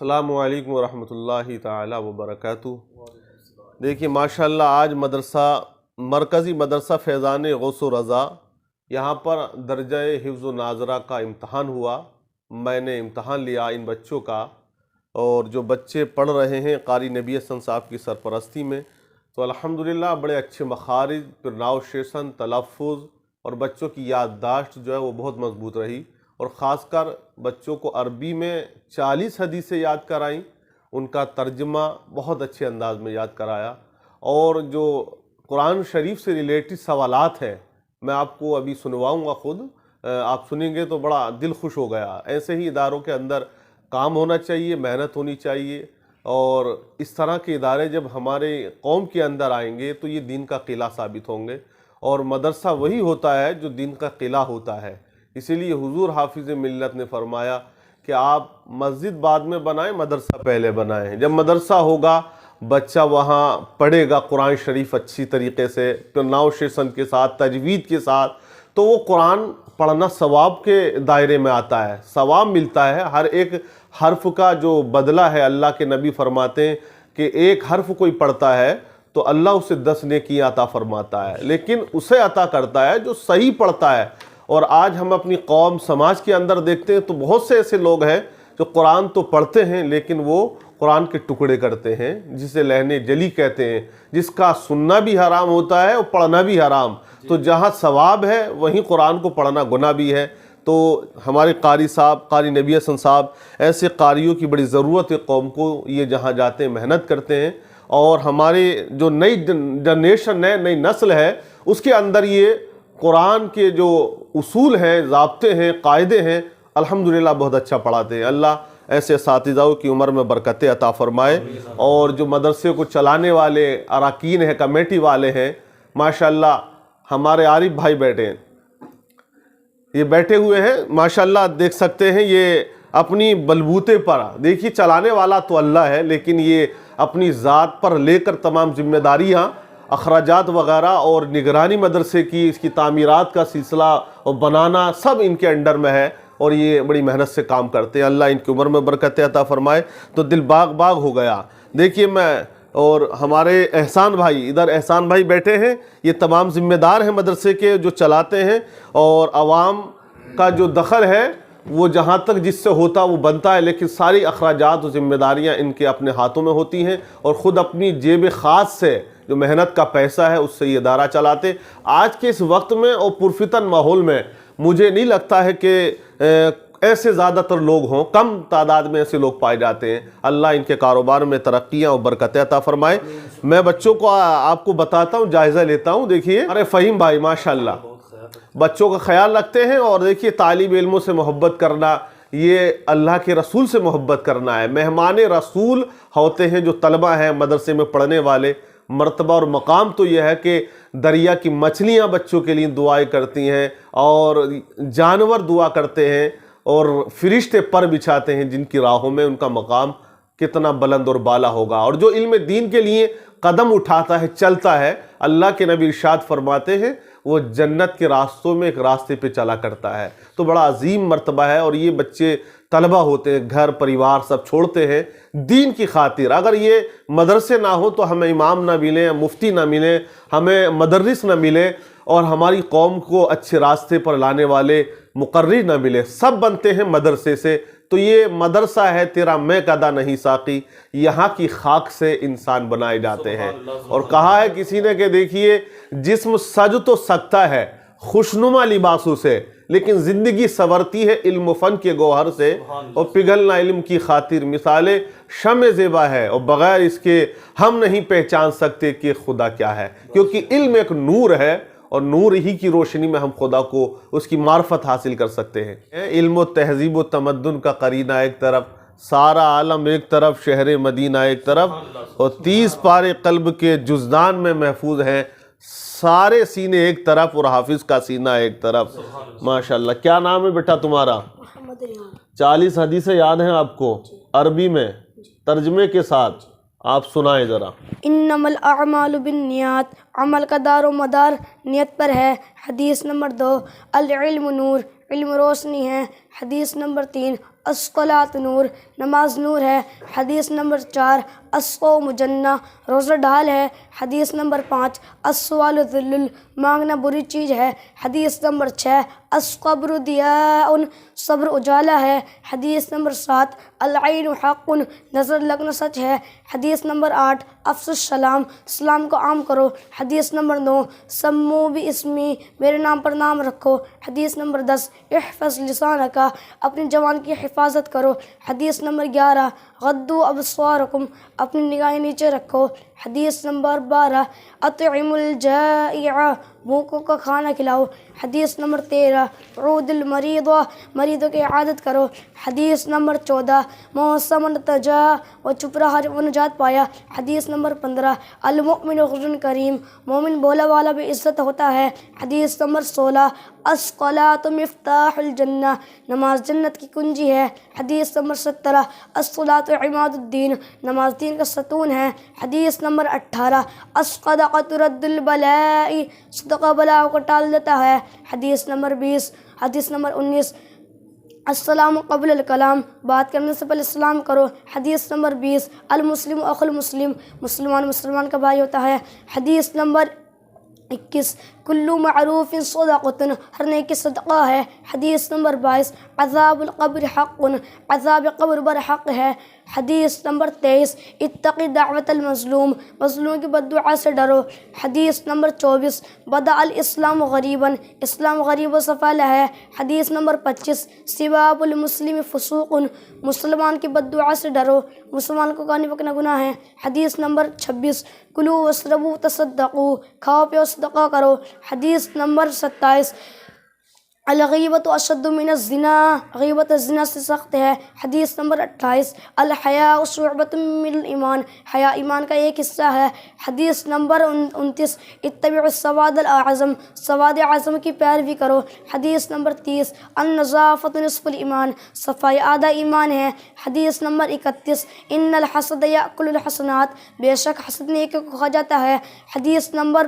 السلام علیکم ورحمۃ اللہ تعالی وبرکاتہ۔ دیکھیے ماشاءاللہ آج مرکزی مدرسہ فیضان غوث و رضا یہاں پر درجہ حفظ و ناظرہ کا امتحان ہوا۔ میں نے امتحان لیا ان بچوں کا، اور جو بچے پڑھ رہے ہیں قاری نبی حسن صاحب کی سرپرستی میں، تو الحمدللہ بڑے اچھے مخارج، پروناؤنسیشن، تلفظ اور بچوں کی یادداشت جو ہے وہ بہت مضبوط رہی، اور خاص کر بچوں کو عربی میں 40 حدیثیں یاد کرائیں، ان کا ترجمہ بہت اچھے انداز میں یاد کرایا، اور جو قرآن شریف سے ریلیٹڈ سوالات ہیں میں آپ کو ابھی سنواؤں گا خود، آپ سنیں گے تو بڑا دل خوش ہو گیا۔ ایسے ہی اداروں کے اندر کام ہونا چاہیے، محنت ہونی چاہیے، اور اس طرح کے ادارے جب ہمارے قوم کے اندر آئیں گے تو یہ دین کا قلعہ ثابت ہوں گے، اور مدرسہ وہی ہوتا ہے جو دین کا قلعہ ہوتا ہے۔ اسی لیے حضور حافظ ملت نے فرمایا کہ آپ مسجد بعد میں بنائیں، مدرسہ پہلے بنائیں۔ جب مدرسہ ہوگا بچہ وہاں پڑھے گا قرآن شریف اچھی طریقے سے، پروناؤنسیشن کے ساتھ، تجوید کے ساتھ، تو وہ قرآن پڑھنا ثواب کے دائرے میں آتا ہے، ثواب ملتا ہے۔ ہر ایک حرف کا جو بدلہ ہے، اللہ کے نبی فرماتے ہیں کہ ایک حرف کوئی پڑھتا ہے تو اللہ اسے 10 نیکی عطا فرماتا ہے، لیکن اسے عطا کرتا ہے جو صحیح پڑھتا ہے۔ اور آج ہم اپنی قوم سماج کے اندر دیکھتے ہیں تو بہت سے ایسے لوگ ہیں جو قرآن تو پڑھتے ہیں لیکن وہ قرآن کے ٹکڑے کرتے ہیں، جسے لہنے جلی کہتے ہیں، جس کا سننا بھی حرام ہوتا ہے اور پڑھنا بھی حرام۔ تو جہاں ثواب ہے وہیں قرآن کو پڑھنا گناہ بھی ہے۔ تو ہمارے قاری صاحب، قاری نبی حسن صاحب، ایسے قاریوں کی بڑی ضرورت ہے قوم کو، یہ جہاں جاتے ہیں محنت کرتے ہیں، اور ہمارے جو نئی جنریشن ہے، نئی نسل ہے، اس کے اندر یہ قرآن کے جو اصول ہیں، ضابطے ہیں، قاعدے ہیں، الحمدللہ بہت اچھا پڑھاتے ہیں۔ اللہ ایسے اساتذہوں کی عمر میں برکتیں عطا فرمائے، اور جو مدرسے کو چلانے والے اراکین ہیں، کمیٹی والے ہیں، ماشاءاللہ ہمارے عارف بھائی بیٹھے ہیں، یہ بیٹھے ہوئے ہیں، ماشاءاللہ دیکھ سکتے ہیں، یہ اپنی بلبوتے پر، دیکھیے چلانے والا تو اللہ ہے، لیکن یہ اپنی ذات پر لے کر تمام ذمہ داریاں، اخراجات وغیرہ اور نگرانی مدرسے کی، اس کی تعمیرات کا سلسلہ اور بنانا سب ان کے انڈر میں ہے، اور یہ بڑی محنت سے کام کرتے ہیں۔ اللہ ان کی عمر میں برکت عطا فرمائے۔ تو دل باغ باغ ہو گیا۔ دیکھیے میں اور ہمارے احسان بھائی، ادھر احسان بھائی بیٹھے ہیں، یہ تمام ذمہ دار ہیں مدرسے کے، جو چلاتے ہیں، اور عوام کا جو دخل ہے وہ جہاں تک جس سے ہوتا وہ بنتا ہے، لیکن ساری اخراجات و ذمہ داریاں ان کے اپنے ہاتھوں میں ہوتی ہیں، اور خود اپنی جیب خاص سے جو محنت کا پیسہ ہے اس سے یہ ادارہ چلاتے۔ آج کے اس وقت میں اور پرفتن ماحول میں مجھے نہیں لگتا ہے کہ ایسے زیادہ تر لوگ ہوں، کم تعداد میں ایسے لوگ پائے جاتے ہیں۔ اللہ ان کے کاروبار میں ترقیاں اور برکتیں عطا فرمائے۔ میں بچوں کو آپ کو بتاتا ہوں، جائزہ لیتا ہوں۔ دیکھیے ارے فہیم بھائی ماشاءاللہ بچوں کا خیال رکھتے ہیں، اور دیکھیے طالب علموں سے محبت کرنا یہ اللہ کے رسول سے محبت کرنا ہے۔ مہمان رسول ہوتے ہیں جو طلبہ ہیں مدرسے میں پڑھنے والے۔ مرتبہ اور مقام تو یہ ہے کہ دریا کی مچھلیاں بچوں کے لیے دعائیں کرتی ہیں، اور جانور دعا کرتے ہیں، اور فرشتے پر بچھاتے ہیں جن کی راہوں میں، ان کا مقام کتنا بلند اور بالا ہوگا۔ اور جو علم دین کے لیے قدم اٹھاتا ہے، چلتا ہے، اللہ کے نبی ارشاد فرماتے ہیں وہ جنت کے راستوں میں ایک راستے پہ چلا کرتا ہے۔ تو بڑا عظیم مرتبہ ہے، اور یہ بچے طلبہ ہوتے ہیں، گھر پریوار سب چھوڑتے ہیں دین کی خاطر۔ اگر یہ مدرسے نہ ہو تو ہمیں امام نہ ملے، مفتی نہ ملے، ہمیں مدرس نہ ملے، اور ہماری قوم کو اچھے راستے پر لانے والے مقرر نہ ملے۔ سب بنتے ہیں مدرسے سے۔ تو یہ مدرسہ ہے تیرا میں کدا نہیں ساقی، یہاں کی خاک سے انسان بنائے جاتے ہیں۔ اور کہا ہے کسی نے کہ دیکھیے جسم سج تو سکتا ہے خوشنما لباسوں سے، لیکن زندگی سنورتی ہے علم و فن کے گوہر سے، اور پگھلنا علم کی خاطر مثال شمع زیبا ہے، اور بغیر اس کے ہم نہیں پہچان سکتے کہ خدا کیا ہے، کیونکہ علم ایک نور ہے، اور نور ہی کی روشنی میں ہم خدا کو، اس کی معرفت حاصل کر سکتے ہیں۔ علم و تہذیب و تمدن کا قرینہ ایک طرف، سارا عالم ایک طرف، شہر مدینہ ایک طرف، اور 30 پارے قلب کے جزدان میں محفوظ ہیں، سارے سینے ایک طرف اور حافظ کا سینہ ایک طرف۔ ماشاءاللہ کیا نام ہے بیٹا تمہارا؟ 40 حدیثیں یاد ہیں آپ کو عربی میں ترجمے کے ساتھ؟ آپ سنائیں ذرا۔ انما الاعمال بالنیات، عمل کا دار و مدار نیت پر ہے۔ حدیث نمبر 2، العلم نور، علم روشنی ہے۔ حدیث نمبر 3، الصلاۃ نور، نماز نور ہے، حدیث نمبر 4۔ الصوم جنہ، روزہ ڈھال ہے، حدیث نمبر 5۔ السؤال ذل، مانگنا بری چیز ہے، حدیث نمبر 6۔ الصبر ضیاء، صبر اجالا ہے، حدیث نمبر 7۔ العین حق، نظر لگنا سچ ہے، حدیث نمبر 8۔ افشوا السلام، سلام کو عام کرو، حدیث نمبر 9۔ سمو باسمی، میرے نام پر نام رکھو، حدیث نمبر 10۔ احفظ لسانک، اپنی زبان کی حفاظت کرو، حدیث نمبر 11۔ غضوا ابصارکم، اپنی نگاہیں نیچے رکھو، حدیث نمبر 12۔ اطعموا الجائع، بھوکوں کو کھانا کھلاؤ، حدیث نمبر 13۔ عود المریض، مریضوں کی عادت کرو، حدیث نمبر 14۔ من تجا، وہ چپ رہا وہ نجات پایا، حدیث نمبر 15۔ المؤمن غر کریم، مومن بولا والا بھی عزت ہوتا ہے، حدیث نمبر 16۔ الصلاۃ مفتاح الجنہ، نماز جنت کی کنجی ہے، حدیث نمبر 17۔ الصلاۃ عماد الدین، نماز دین کا ستون ہے، حدیث نمبر 18۔ الصدقۃ رد البلاء، صدقہ بلاؤں کو ٹال دیتا ہے، حدیث نمبر 20۔ حدیث نمبر 19۔ السلام قبل الکلام، بات کرنے سے پہلے سلام کرو، حدیث نمبر 20۔ المسلم اخو المسلم، مسلمان کا بھائی ہوتا ہے، حدیث نمبر 21۔ کلو معروف صدقۃ، ہر نیکی صدقہ ہے، حدیث نمبر 22۔ عذاب القبر حق، عذاب قبر بر حق ہے، حدیث نمبر 23۔ اتقی دعوت المظلوم، مظلوم کی بد دعا سے ڈرو، حدیث نمبر 24۔ بدأ الاسلام غریباً، اسلام غریب و سفالہ ہے، حدیث نمبر 25۔ سباب المسلم فسوق، مسلمان کی بد دعا سے ڈرو، مسلمان کو گالی بکنا گناہ ہے، حدیث نمبر 26۔ کلو واشربوا تصدقوا، کھاؤ پیو صدقہ کرو، حدیث نمبر 27۔ الغیبۃ اشد من الزنا، غیبت الزنا سے سخت ہے، حدیث نمبر 28۔ الحیاء شعبۃ من الایمان، حیا ایمان کا ایک حصہ ہے، حدیث نمبر 29۔ اتبعوا السواد الاعظم، سواد اعظم کی پیروی کرو، حدیث نمبر 30۔ النظافۃ نصف الایمان، صفائی آدھا ایمان ہے، حدیث نمبر 31۔ ان الحسد یاکل الحسنات، بے شک حسد نیکی کو کھا جاتا ہے، حدیث نمبر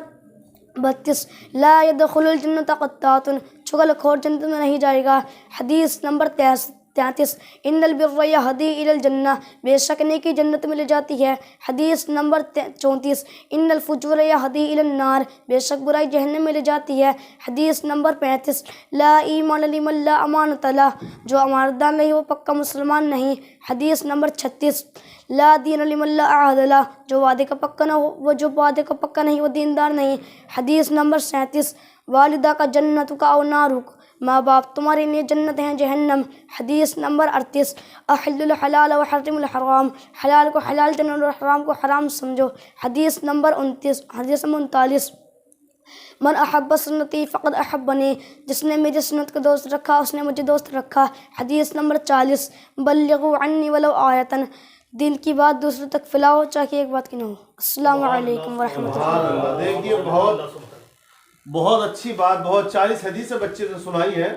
32۔ لا يدخل الجنت قطات، چغل خور جنت میں نہیں جائے گا، حدیث نمبر 33۔ ان البر یہدی الی الجنہ، بے شک نیکی جنت میں لے جاتی ہے، حدیث نمبر 34۔ ان الفجور یہدی الی النار، بے شک برائی جہنم میں لے جاتی ہے، حدیث نمبر 35۔ لا ایمان لمن لا امانۃ لہ، جو امانت دار نہیں وہ پکا مسلمان نہیں، حدیث نمبر 36۔ لا دین لمن لا عہد لہ، جو وعدے کا پکا نہ ہو وہ جو وعدے کا پکا نہیں وہ دیندار نہیں، حدیث نمبر 37۔ والدہ کا جنت کا او نارک، ماں باپ تمہارے لیے جنت ہیں جہنم، حدیث نمبر 38۔ احل الحلال وحرم الحرام، حلال کو حلال جانو اور حرام کو حرام سمجھو، حدیث نمبر 29۔ حدیث نمبر 39۔ من احب سنتی فقد احبنی، جس نے میری سنت کو دوست رکھا اس نے مجھے دوست رکھا، حدیث نمبر 40۔ بلغوا عنی ولو آیۃ، دین کی بات دوسروں تک پھیلاؤ چاہے ایک بات کی نہ ہو۔ السلام علیکم ورحمۃ اللہ۔ دیکھیے بہت اچھی بات، بہت 40 حدیثیں بچے سے سنائی ہیں،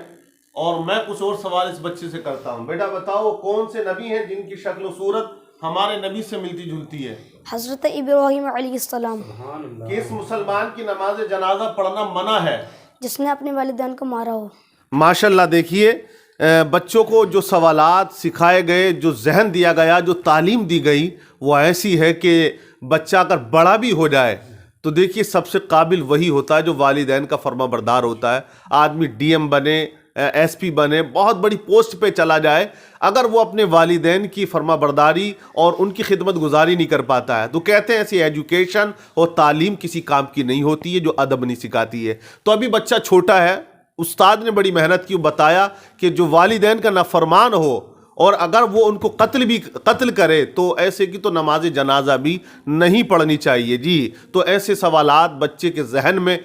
اور میں کچھ اور سوال اس بچے سے کرتا ہوں۔ بیٹا بتاؤ کون سے نبی ہیں جن کی شکل و صورت ہمارے نبی سے ملتی جلتی ہے؟ حضرت ابراہیم علیہ السلام۔ کس مسلمان کی نماز جنازہ پڑھنا منع ہے؟ جس نے اپنے والدین کو مارا ہو۔ ماشاءاللہ، دیکھیے بچوں کو جو سوالات سکھائے گئے، جو ذہن دیا گیا، جو تعلیم دی گئی وہ ایسی ہے کہ بچہ اگر بڑا بھی ہو جائے تو دیکھیے سب سے قابل وہی ہوتا ہے جو والدین کا فرما بردار ہوتا ہے۔ آدمی ڈی ایم بنے، ایس پی بنے، بہت بڑی پوسٹ پہ چلا جائے، اگر وہ اپنے والدین کی فرما برداری اور ان کی خدمت گزاری نہیں کر پاتا ہے تو کہتے ہیں ایسی ایجوکیشن اور تعلیم کسی کام کی نہیں ہوتی ہے جو ادب نہیں سکھاتی ہے۔ تو ابھی بچہ چھوٹا ہے، استاد نے بڑی محنت کی، بتایا کہ جو والدین کا نافرمان ہو اور اگر وہ ان کو قتل کرے تو ایسے کی تو نماز جنازہ بھی نہیں پڑھنی چاہیے۔ جی، تو ایسے سوالات بچے کے ذہن میں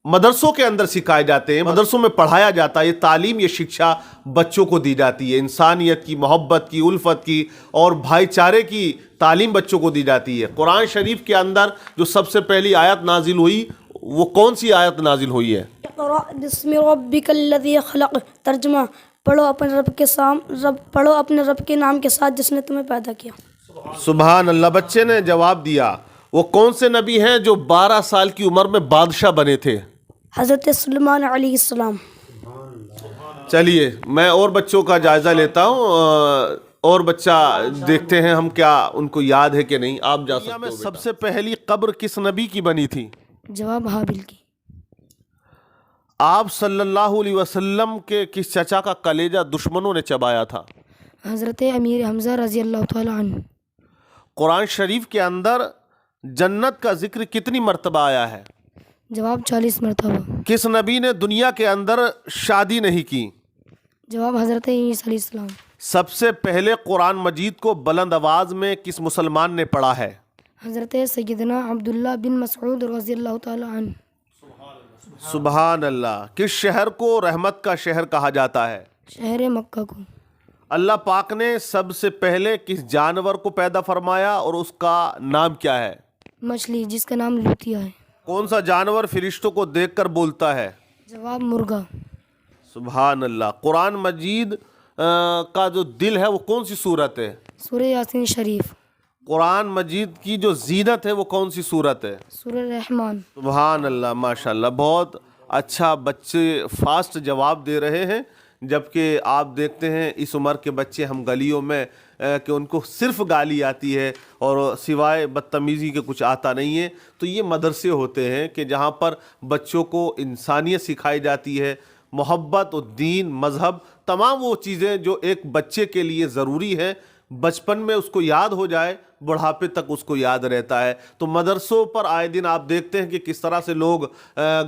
مدرسوں کے اندر سکھائے جاتے ہیں، مدرسوں میں پڑھایا جاتا ہے، یہ تعلیم، یہ شکشا بچوں کو دی جاتی ہے، انسانیت کی، محبت کی، الفت کی اور بھائی چارے کی تعلیم بچوں کو دی جاتی ہے۔ قرآن شریف کے اندر جو سب سے پہلی آیت نازل ہوئی وہ کون سی آیت نازل ہوئی ہے؟ اقرأ بسم ربک الذی خلق، ترجمہ پڑھو اپنے رب کے نام کے ساتھ جس نے تمہیں پیدا کیا۔ سبحان اللہ، بچے نے جواب دیا۔ وہ کون سے نبی ہیں جو 12 سال کی عمر میں بادشاہ بنے تھے؟ حضرت سلیمان علیہ السلام۔ چلیے میں اور بچوں کا جائزہ لیتا ہوں اور بچہ دیکھتے ہیں ہم کیا ان کو یاد ہے کہ نہیں. آپ جا سکتے ہو. سب سے پہلی قبر کس نبی کی بنی تھی؟ جواب حابل کی. آپ صلی اللہ علیہ وسلم کے کس چچا کا کلیجہ دشمنوں نے چبایا تھا؟ حضرت امیر حمزہ رضی اللہ تعالی عنہ. قرآن شریف کے اندر جنت کا ذکر کتنی مرتبہ آیا ہے؟ جواب 40 مرتبہ. کس نبی نے دنیا کے اندر شادی نہیں کی؟ جواب حضرت عیسیٰ علیہ السلام. سب سے پہلے قرآن مجید کو بلند آواز میں کس مسلمان نے پڑھا ہے؟ حضرت سیدنا عبداللہ بن مسعود رضی اللہ تعالی عنہ. سبحان اللہ. کس شہر کو رحمت کا شہر کہا جاتا ہے؟ شہر مکہ کو. اللہ پاک نے سب سے پہلے کس جانور کو پیدا فرمایا اور اس کا نام کیا ہے؟ مچھلی جس کا نام لوتیا ہے. کون سا جانور فرشتوں کو دیکھ کر بولتا ہے؟ جواب مرغا. سبحان اللہ. قرآن مجید کا جو دل ہے وہ کون سی صورت ہے؟ سورہ یاسین شریف. قرآن مجید کی جو زینت ہے وہ کون سی صورت ہے؟ سورہ رحمان. سبحان اللہ. ماشاءاللہ بہت اچھا. بچے فاسٹ جواب دے رہے ہیں جبکہ آپ دیکھتے ہیں اس عمر کے بچے ہم گلیوں میں کہ ان کو صرف گالی آتی ہے اور سوائے بدتمیزی کے کچھ آتا نہیں ہے. تو یہ مدرسے ہوتے ہیں کہ جہاں پر بچوں کو انسانیت سکھائی جاتی ہے, محبت و دین, مذہب, تمام وہ چیزیں جو ایک بچے کے لیے ضروری ہے بچپن میں اس کو یاد ہو جائے, بڑھاپے تک اس کو یاد رہتا ہے. تو مدرسوں پر آئے دن آپ دیکھتے ہیں کہ کس طرح سے لوگ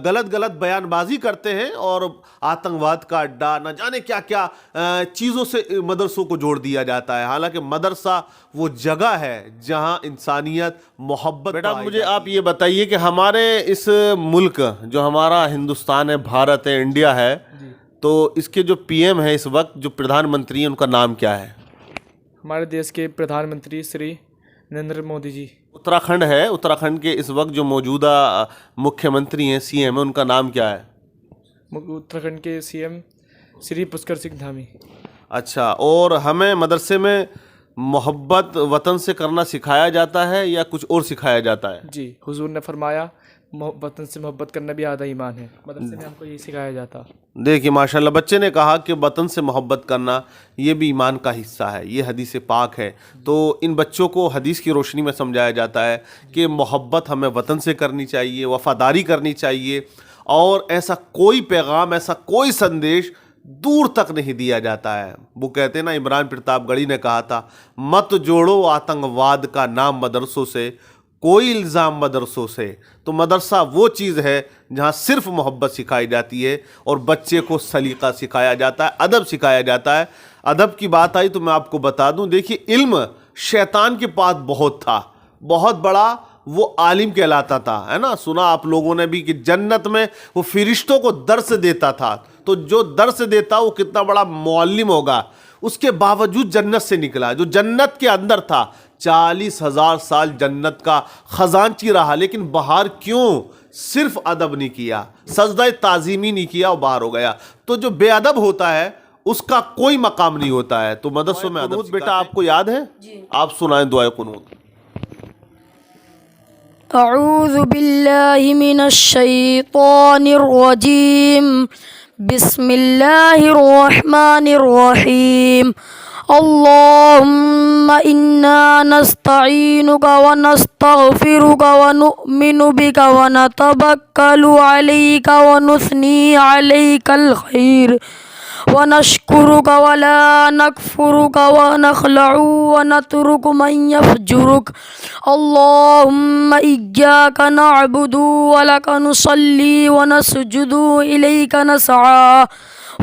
غلط بیان بازی کرتے ہیں اور آتنکواد کا اڈا نہ جانے کیا کیا چیزوں سے مدرسوں کو جوڑ دیا جاتا ہے. حالانکہ مدرسہ وہ جگہ ہے جہاں انسانیت, محبت. بیٹا مجھے آپ یہ بتائیے کہ ہمارے اس ملک جو ہمارا ہندوستان ہے, بھارت ہے, انڈیا ہے, تو اس کے جو پی ایم ہے اس وقت, جو پردھان منتری ہیں, ان کا نام کیا ہے؟ ہمارے دیش کے پردھان منتری شری نریندر مودی جی. اتراکھنڈ ہے, اتراکھنڈ کے اس وقت جو موجودہ مکھیہ منتری ہیں, سی ایم ہیں, ان کا نام کیا ہے؟ اتراکھنڈ کے سی ایم شری پشکر سنگھ دھامی. اچھا. اور ہمیں مدرسے میں محبت وطن سے کرنا سکھایا جاتا ہے یا کچھ اور سکھایا جاتا ہے؟ جی, حضور نے فرمایا وطن سے محبت کرنا بھی آدھا ایمان ہے. مدرسے میں ہم کو یہی سکھایا جاتا. دیکھیے ماشاءاللہ بچے نے کہا کہ وطن سے محبت کرنا یہ بھی ایمان کا حصہ ہے, یہ حدیث پاک ہے. تو ان بچوں کو حدیث کی روشنی میں سمجھایا جاتا ہے کہ محبت ہمیں وطن سے کرنی چاہیے, وفاداری کرنی چاہیے, اور ایسا کوئی پیغام, ایسا کوئی سندیش دور تک نہیں دیا جاتا ہے. وہ کہتے ہیں نا, عمران پرتاپ گڑھی نے کہا تھا, مت جوڑو آتنکواد کا نام مدرسوں سے, کوئی الزام مدرسوں سے. تو مدرسہ وہ چیز ہے جہاں صرف محبت سکھائی جاتی ہے اور بچے کو سلیقہ سکھایا جاتا ہے, ادب سکھایا جاتا ہے. ادب کی بات آئی تو میں آپ کو بتا دوں, دیکھیے علم شیطان کے پاس بہت تھا, بہت بڑا وہ عالم کہلاتا تھا, ہے نا. سنا آپ لوگوں نے بھی کہ جنت میں وہ فرشتوں کو درس دیتا تھا. تو جو درس دیتا وہ کتنا بڑا معلم ہوگا. اس کے باوجود جنت سے نکلا, جو جنت کے اندر تھا, 40,000 سال جنت کا خزانچی رہا, لیکن باہر کیوں؟ صرف ادب نہیں کیا, سجدہ تعظیمی نہیں کیا, وہ باہر ہو گیا. تو جو بے ادب ہوتا ہے اس کا کوئی مقام نہیں ہوتا ہے. تو مدرسوں میں ادب. بیٹا آپ کو یاد ہے؟ آپ سنائیں دعائے قنوت. اعوذ باللہ من الشیطان الرجیم, بسم اللہ الرحمن الرحیم. اللهم إنا نستعينك ونستغفرك ونؤمن بك ونتوكل عليك ونثني عليك الخير ونشكرك ولا نكفرك ونخلع ونترك من يفجرك. اللهم إياك نعبد ولك نصلي ونسجد إليك نسعى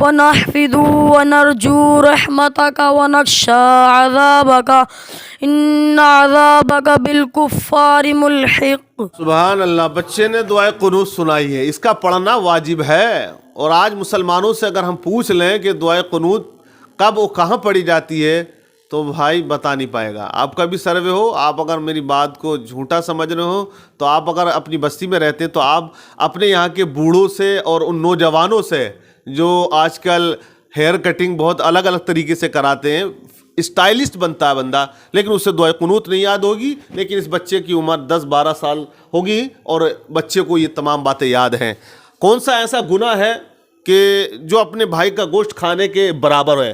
ونحفظ ونرجو رحمتك ونخشى عذابك ان عذابك بالكفار ملحق. سبحان اللہ. بچے نے دعائے قنوت سنائی ہے, اس کا پڑھنا واجب ہے. اور آج مسلمانوں سے اگر ہم پوچھ لیں کہ دعائے قنوت کب اور کہاں پڑھی جاتی ہے تو بھائی بتا نہیں پائے گا. آپ کا بھی سروے ہو, آپ اگر میری بات کو جھوٹا سمجھ رہے ہو تو آپ اگر اپنی بستی میں رہتے ہیں تو آپ اپنے یہاں کے بوڑھوں سے اور ان نوجوانوں سے جو آج کل ہیئر کٹنگ بہت الگ الگ طریقے سے کراتے ہیں, اسٹائلسٹ بنتا ہے بندہ, لیکن اسے دعائے قنوت نہیں یاد ہوگی. لیکن اس بچے کی عمر 10-12 سال ہوگی اور بچے کو یہ تمام باتیں یاد ہیں. کون سا ایسا گناہ ہے کہ جو اپنے بھائی کا گوشت کھانے کے برابر ہے؟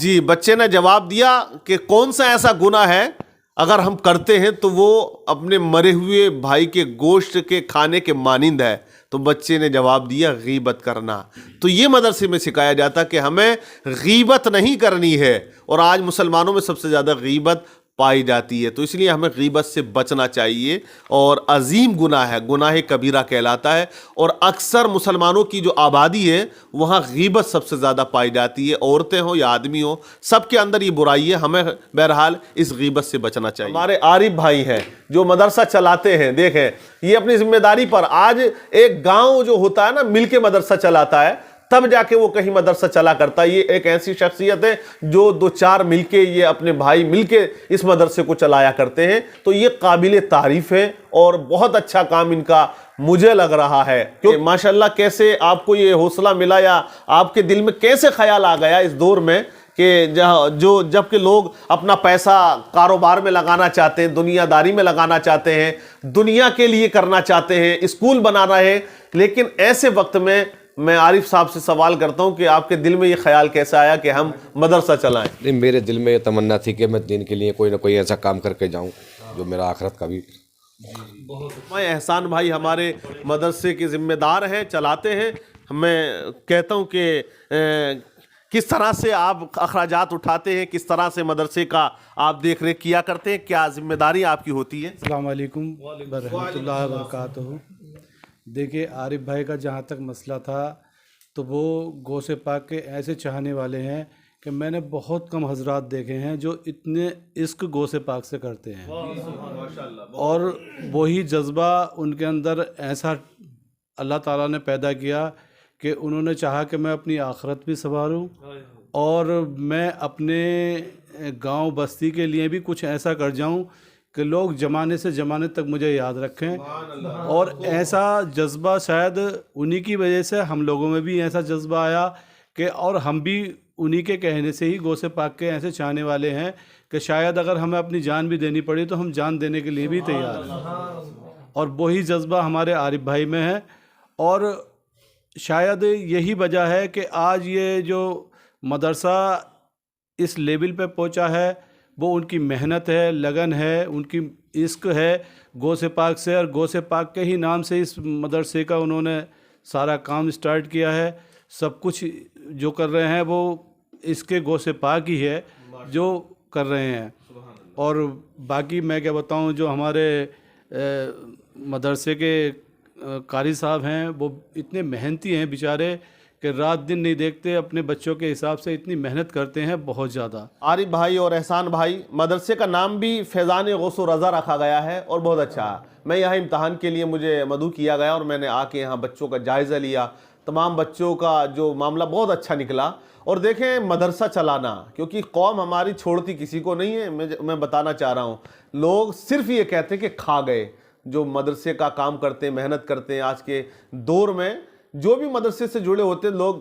جی بچے نے جواب دیا کہ کون سا ایسا گناہ ہے اگر ہم کرتے ہیں تو وہ اپنے مرے ہوئے بھائی کے گوشت کے کھانے کے مانند ہے. تو بچے نے جواب دیا غیبت کرنا. تو یہ مدرسے میں سکھایا جاتا کہ ہمیں غیبت نہیں کرنی ہے، اور آج مسلمانوں میں سب سے زیادہ غیبت پائی جاتی ہے. تو اس لیے ہمیں غیبت سے بچنا چاہیے، اور عظیم گناہ ہے، گناہ کبیرہ کہلاتا ہے. اور اکثر مسلمانوں کی جو آبادی ہے وہاں غیبت سب سے زیادہ پائی جاتی ہے، عورتیں ہوں یا آدمی ہوں، سب کے اندر یہ برائی ہے. ہمیں بہرحال اس غیبت سے بچنا چاہیے. ہمارے عارف بھائی ہیں جو مدرسہ چلاتے ہیں، دیکھیں یہ اپنی ذمہ داری پر، آج ایک گاؤں جو ہوتا ہے نا مل کے مدرسہ چلاتا ہے، تب جا کے وہ کہیں مدرسہ چلا کرتا ہے. یہ ایک ایسی شخصیت ہے جو دو چار مل کے، یہ اپنے بھائی مل کے اس مدرسے کو چلایا کرتے ہیں. تو یہ قابل تعریف ہے اور بہت اچھا کام ان کا مجھے لگ رہا ہے. کہ ماشاءاللہ کیسے آپ کو یہ حوصلہ ملا، یا آپ کے دل میں کیسے خیال آ گیا اس دور میں کہ جب کہ لوگ اپنا پیسہ کاروبار میں لگانا چاہتے ہیں، دنیا داری میں لگانا چاہتے ہیں، دنیا کے لیے کرنا چاہتے ہیں، اسکول بنا رہے ہیں، لیکن ایسے وقت میں عارف صاحب سے سوال کرتا ہوں کہ آپ کے دل میں یہ خیال کیسا آیا کہ ہم مدرسہ چلائیں؟ نہیں، میرے دل میں یہ تمنا تھی کہ میں دین کے لیے کوئی نہ کوئی ایسا کام کر کے جاؤں جو میرا آخرت کا بھی. میں احسان بھائی ہمارے مدرسے کے ذمہ دار ہیں، چلاتے ہیں. میں کہتا ہوں کہ کس طرح سے آپ اخراجات اٹھاتے ہیں، کس طرح سے مدرسے کا آپ دیکھ ریکھ کیا کرتے ہیں، کیا ذمہ داری آپ کی ہوتی ہے؟ السلام علیکم ورحمۃ اللہ وبرکاتہ. دیکھیے عارف بھائی کا جہاں تک مسئلہ تھا تو وہ غوث پاک کے ایسے چاہنے والے ہیں کہ میں نے بہت کم حضرات دیکھے ہیں جو اتنے عشق غوث پاک سے کرتے ہیں، اور وہی جذبہ ان کے اندر ایسا اللہ تعالیٰ نے پیدا کیا کہ انہوں نے چاہا کہ میں اپنی آخرت بھی سنواروں اور میں اپنے گاؤں بستی کے لیے بھی کچھ ایسا کر جاؤں کہ لوگ زمانے سے زمانے تک مجھے یاد رکھیں. اور ایسا جذبہ شاید انہی کی وجہ سے ہم لوگوں میں بھی ایسا جذبہ آیا کہ، اور ہم بھی انہی کے کہنے سے ہی غوث پاک کے ایسے چاہنے والے ہیں کہ شاید اگر ہمیں اپنی جان بھی دینی پڑی تو ہم جان دینے کے لیے بھی تیار ہیں. اور وہی جذبہ ہمارے عارف بھائی میں ہے، اور شاید یہی وجہ ہے کہ آج یہ جو مدرسہ اس لیول پہ پہنچا ہے وہ ان کی محنت ہے، لگن ہے، ان کی عشق ہے غوث پاک سے، اور غوث پاک کے ہی نام سے اس مدرسے کا انہوں نے سارا کام سٹارٹ کیا ہے. سب کچھ جو کر رہے ہیں وہ اس کے غوث پاک ہی ہے جو کر رہے ہیں. اور باقی میں کیا بتاؤں، جو ہمارے مدرسے کے قاری صاحب ہیں وہ اتنے محنتی ہیں بیچارے کہ رات دن نہیں دیکھتے، اپنے بچوں کے حساب سے اتنی محنت کرتے ہیں بہت زیادہ. عارف بھائی اور احسان بھائی، مدرسے کا نام بھی فیضان غوث و رضا رکھا گیا ہے اور بہت اچھا ہے. میں یہاں امتحان کے لیے مجھے مدعو کیا گیا اور میں نے آ کے یہاں بچوں کا جائزہ لیا. تمام بچوں کا جو معاملہ بہت اچھا نکلا. اور دیکھیں مدرسہ چلانا، کیونکہ قوم ہماری چھوڑتی کسی کو نہیں ہے. میں بتانا چاہ رہا ہوں، لوگ صرف یہ کہتے ہیں کہ کھا گئے. جو مدرسے کا کام کرتے ہیں، محنت کرتے ہیں، آج کے دور میں جو بھی مدرسے سے جڑے ہوتے ہیں لوگ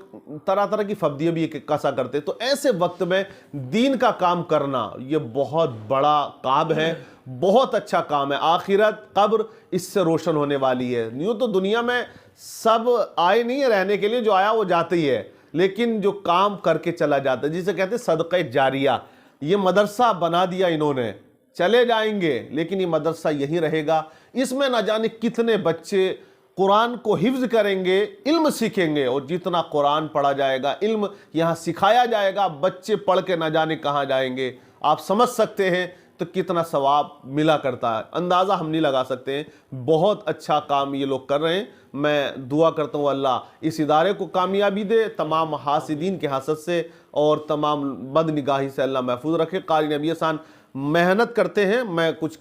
طرح طرح کی فبدیاں بھی کسا کرتے ہیں. تو ایسے وقت میں دین کا کام کرنا یہ بہت بڑا کام ہے، بہت اچھا کام ہے. آخرت قبر اس سے روشن ہونے والی ہے. یوں تو دنیا میں سب آئے نہیں ہے رہنے کے لیے، جو آیا وہ جاتے ہی ہے، لیکن جو کام کر کے چلا جاتا ہے جسے کہتے ہیں صدقہ جاریہ. یہ مدرسہ بنا دیا انہوں نے، چلے جائیں گے لیکن یہ مدرسہ یہیں رہے گا. اس میں نہ جانے کتنے بچے قرآن کو حفظ کریں گے، علم سیکھیں گے. اور جتنا قرآن پڑھا جائے گا، علم یہاں سکھایا جائے گا، بچے پڑھ کے نہ جانے کہاں جائیں گے. آپ سمجھ سکتے ہیں تو کتنا ثواب ملا کرتا ہے، اندازہ ہم نہیں لگا سکتے ہیں. بہت اچھا کام یہ لوگ کر رہے ہیں. میں دعا کرتا ہوں اللہ اس ادارے کو کامیابی دے، تمام حاسدین کے حسد سے اور تمام بد نگاہی سے اللہ محفوظ رکھے. قاری نبی احسان محنت کرتے ہیں. میں کچھ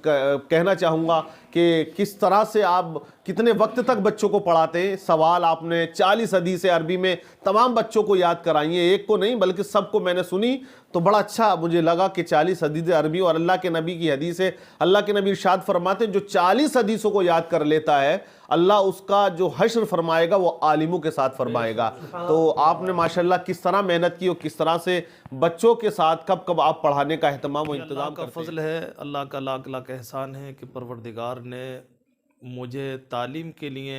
کہنا چاہوں گا کہ کس طرح سے آپ کتنے وقت تک بچوں کو پڑھاتے ہیں. سوال آپ نے 40 حدیث عربی میں تمام بچوں کو یاد کرائیں، ایک کو نہیں بلکہ سب کو میں نے سنی تو بڑا اچھا مجھے لگا کہ 40 حدیث عربی اور اللہ کے نبی کی حدیث ہے. اللہ کے نبی ارشاد فرماتے ہیں جو 40 حدیثوں کو یاد کر لیتا ہے اللہ اس کا جو حشر فرمائے گا وہ عالموں کے ساتھ فرمائے گا. تو آپ نے ماشاءاللہ کس طرح محنت کی اور کس طرح سے بچوں کے ساتھ کب کب آپ پڑھانے کا اہتمام و انتظام کا فضل ہے، اللہ کا لاکھ لاکھ احسان ہے کہ پروردگار نے مجھے تعلیم کے لیے